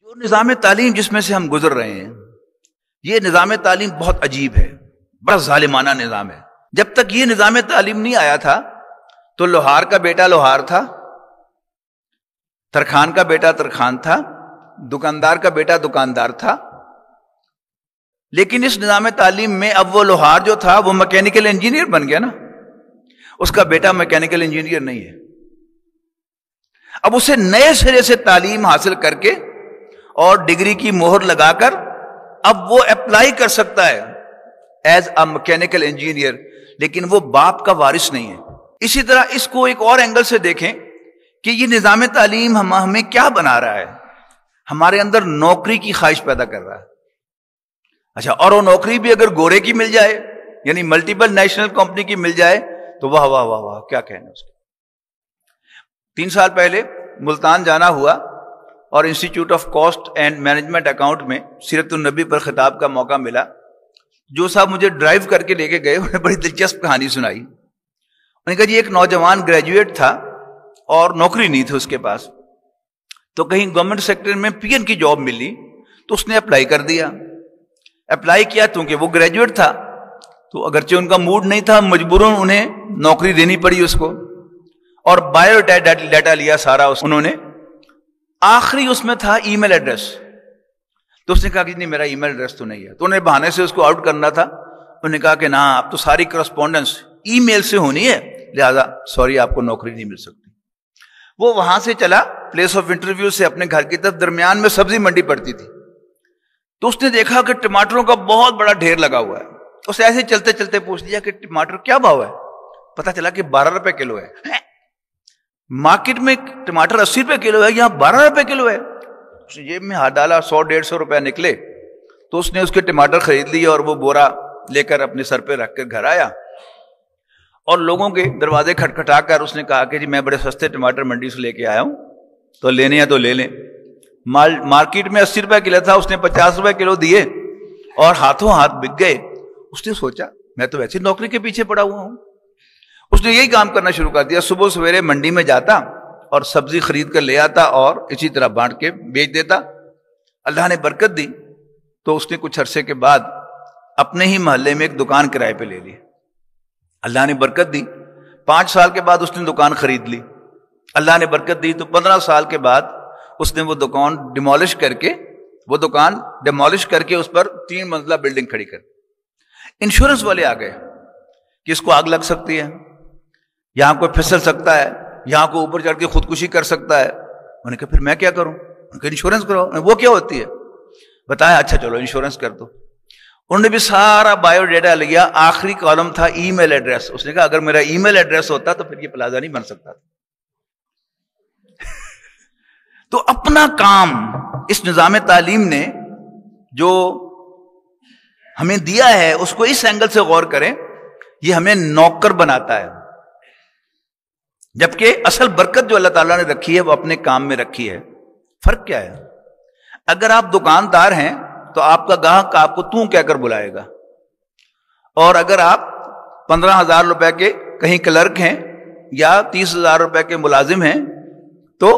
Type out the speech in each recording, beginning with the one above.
وہ نظام تعلیم جس میں سے ہم گزر رہے ہیں، یہ نظام تعلیم بہت عجیب ہے، بڑا ظالمانہ نظام ہے۔ جب تک یہ نظام تعلیم نہیں آیا تھا تو لوہار کا بیٹا لوہار تھا، ترخان کا بیٹا ترخان تھا، دکاندار کا بیٹا دکاندار تھا۔ لیکن اس نظام تعلیم میں اب وہ لوہار جو تھا وہ میکینیکل انجینئر بن گیا نا، اس کا بیٹا میکینیکل انجینئر نہیں ہے۔ اب اسے نئے سرے سے تعلیم حاصل کر کے اور ڈگری کی مہر لگا کر اب وہ اپلائی کر سکتا ہے ایز اے میکینیکل انجینئر، لیکن وہ باپ کا وارث نہیں ہے۔ اسی طرح اس کو ایک اور اینگل سے دیکھیں کہ یہ نظام تعلیم ہمیں کیا بنا رہا ہے، ہمارے اندر نوکری کی خواہش پیدا کر رہا ہے۔ اچھا، اور وہ نوکری بھی اگر گورے کی مل جائے، یعنی ملٹیپل نیشنل کمپنی کی مل جائے تو واہ واہ واہ واہ، کیا کہنا اس کے۔ 3 سال پہلے ملتان جانا ہوا اور institute of cost and management account میں سیرت النبی پر خطاب کا موقع ملا۔ جو صاحب مجھے ڈرائیو کر کے لے کے گئے انہوں نے بڑی دلچسپ کہانی سنائی۔ انہوں نے کہا جی ایک نوجوان گریجویٹ تھا اور نوکری نہیں تھی اس کے پاس، تو کہیں گورنمنٹ سیکٹر میں پی این کی جاب ملی تو اس نے اپلائی کر دیا۔ اپلائی کیا کیونکہ وہ گریجویٹ تھا، تو اگرچہ ان کا موڈ نہیں تھا، مجبوراً انہیں نوکری دینی پڑی اس کو، اور بایو ڈیٹا لیا سارا انہوں نے۔ آخری اس میں تھا ای میل ایڈریس، تو اس نے کہا کہ نہیں میرا ای میل ایڈریس تو نہیں ہے، تو انہیں بہانے سے اس کو آؤٹ کرنا تھا۔ انہوں نے کہا کہ نا اب تو ساری کرسپونڈنس ای میل سے ہونی ہے، لہذا سوری آپ کو نوکری نہیں مل سکتی۔ وہ وہاں سے چلا پلیس آف انٹرویو سے اپنے گھر کی طرف، درمیان میں سبزی منڈی پڑتی تھی، تو اس نے دیکھا کہ ٹماٹروں کا بہت بڑا ڈھیر لگا ہوا ہے۔ اسے ایسے چلتے چلتے پوچھ لیا کہ ٹماٹر کیا بھاؤ ہے؟ پتا چلا کہ 12 روپے کلو ہے۔ مارکیٹ میں ٹماٹر 80 روپے کلو ہے، یہاں 12 روپے کلو ہے۔ اس نے جیب میں ہاتھ ڈالا، 100-150 روپے نکلے، تو اس نے اس کے ٹماٹر خرید لیے اور وہ بورا لے کر اپنے سر پہ رکھ کر گھر آیا، اور لوگوں کے دروازے کھٹکھٹا کر اس نے کہا کہ جی میں بڑے سستے ٹماٹر منڈی سے لے کے آیا ہوں، تو لینے ہیں تو لے لیں۔ مارکیٹ میں 80 روپے کلو تھا، اس نے 50 روپے کلو دیے اور ہاتھوں ہاتھ بک گئے۔ اس نے سوچا میں تو ویسے نوکری کے پیچھے پڑا ہوا ہوں۔ اس نے یہی کام کرنا شروع کر دیا، صبح سویرے منڈی میں جاتا اور سبزی خرید کر لے آتا اور اسی طرح بانٹ کے بیچ دیتا۔ اللہ نے برکت دی تو اس نے کچھ عرصے کے بعد اپنے ہی محلے میں ایک دکان کرائے پہ لے لی۔ اللہ نے برکت دی، 5 سال کے بعد اس نے دکان خرید لی۔ اللہ نے برکت دی تو 15 سال کے بعد اس نے وہ دکان ڈیمولش کر کے اس پر 3 منزلہ بلڈنگ کھڑی کر۔ انشورنس والے آ گئے کہ اس کو آگ لگ سکتی ہے، یہاں کوئی پھسل سکتا ہے، یہاں کو اوپر چڑھ کے خودکشی کر سکتا ہے۔ انہوں نے کہا پھر میں کیا کروں؟ انہوں نے کہا انشورنس کرو۔ وہ کیا ہوتی ہے بتایا؟ اچھا چلو انشورنس کر دو۔ انہوں نے بھی سارا بایو ڈیٹا لیا، آخری کالم تھا ای میل ایڈریس۔ اس نے کہا اگر میرا ای میل ایڈریس ہوتا تو پھر یہ پلازا نہیں بن سکتا تھا۔ تو اپنا کام اس نظام تعلیم نے جو ہمیں دیا ہے اس کو اس اینگل سے غور کریں، یہ ہمیں نوکر بناتا ہے، جبکہ اصل برکت جو اللہ تعالیٰ نے رکھی ہے وہ اپنے کام میں رکھی ہے۔ فرق کیا ہے؟ اگر آپ دکاندار ہیں تو آپ کا گاہک آپ کو تو کہہ کر بلائے گا، اور اگر آپ 15,000 روپے کے کہیں کلرک ہیں یا 30,000 روپے کے ملازم ہیں تو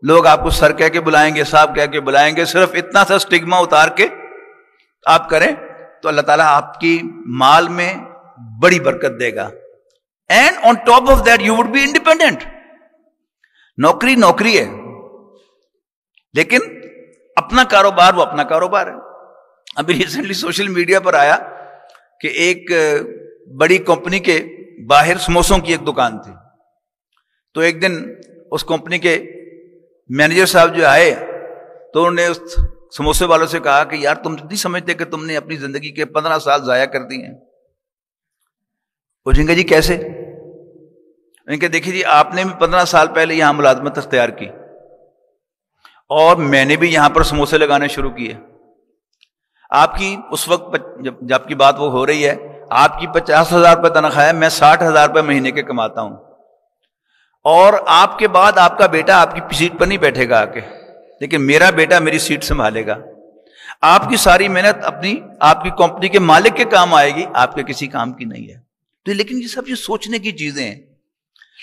لوگ آپ کو سر کہہ کے بلائیں گے، صاحب کہہ کے بلائیں گے۔ صرف اتنا سا سٹگما اتار کے آپ کریں تو اللہ تعالیٰ آپ کی مال میں بڑی برکت دے گا۔ And on top of that you would be independent. نوکری نوکری ہے، لیکن اپنا کاروبار وہ اپنا کاروبار ہے۔ ابھی ریسنٹلی سوشل میڈیا پر آیا کہ ایک بڑی کمپنی کے باہر سموسوں کی ایک دکان تھی، تو ایک دن اس کمپنی کے مینیجر صاحب جو آئے تو انہوں نے اس سموسے والوں سے کہا کہ یار تم نہیں سمجھتے کہ تم نے اپنی زندگی کے 15 سال ضائع کر دی ہیں؟ پوچھیں گے جی کیسے؟ ان کے دیکھیے جی آپ نے بھی 15 سال پہلے یہاں ملازمت اختیار کی اور میں نے بھی یہاں پر سموسے لگانے شروع کیے۔ آپ کی اس وقت جب کی بات وہ ہو رہی ہے، آپ کی 50,000 روپے تنخواہ ہے، میں 60,000 روپے مہینے کے کماتا ہوں، اور آپ کے بعد آپ کا بیٹا آپ کی سیٹ پر نہیں بیٹھے گا آ کے، لیکن میرا بیٹا میری سیٹ سنبھالے گا۔ آپ کی ساری محنت اپنی آپ کی کمپنی کے مالک کے کام آئے گی، آپ کے کسی کام کی نہیں ہے۔ تو لیکن یہ سب یہ سوچنے کی چیزیں ہیں،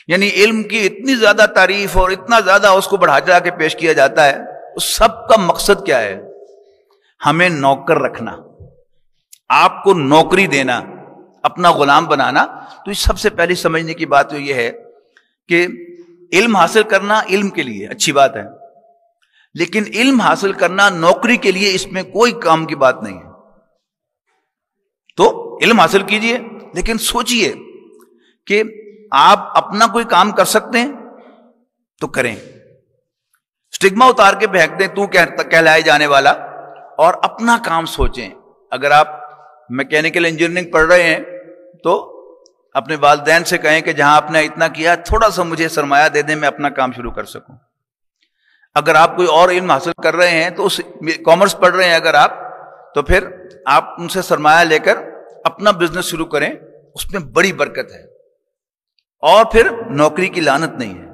یعنی علم کی اتنی زیادہ تعریف اور اتنا زیادہ اس کو بڑھا چڑھا کے پیش کیا جاتا ہے، اس سب کا مقصد کیا ہے؟ ہمیں نوکر رکھنا، آپ کو نوکری دینا، اپنا غلام بنانا. تو سب سے پہلی سمجھنے کی بات تو یہ ہے کہ علم حاصل کرنا علم کے لیے اچھی بات ہے، لیکن علم حاصل کرنا نوکری کے لیے اس میں کوئی کام کی بات نہیں ہے. تو علم حاصل کیجئے، لیکن سوچئے کہ آپ اپنا کوئی کام کر سکتے ہیں تو کریں. سٹگما اتار کے پھینک دیں تو کہلائے جانے والا، اور اپنا کام سوچیں. اگر آپ میکینیکل انجینئرنگ پڑھ رہے ہیں تو اپنے والدین سے کہیں کہ جہاں آپ نے اتنا کیا تھوڑا سا مجھے سرمایہ دے دیں، میں اپنا کام شروع کر سکوں. اگر آپ کوئی اور علم حاصل کر رہے ہیں تو کامرس پڑھ رہے ہیں اگر آپ، تو پھر آپ ان سے سرمایہ لے کر اپنا بزنس شروع کریں، اس میں بڑی برکت ہے، اور پھر نوکری کی لعنت نہیں ہے.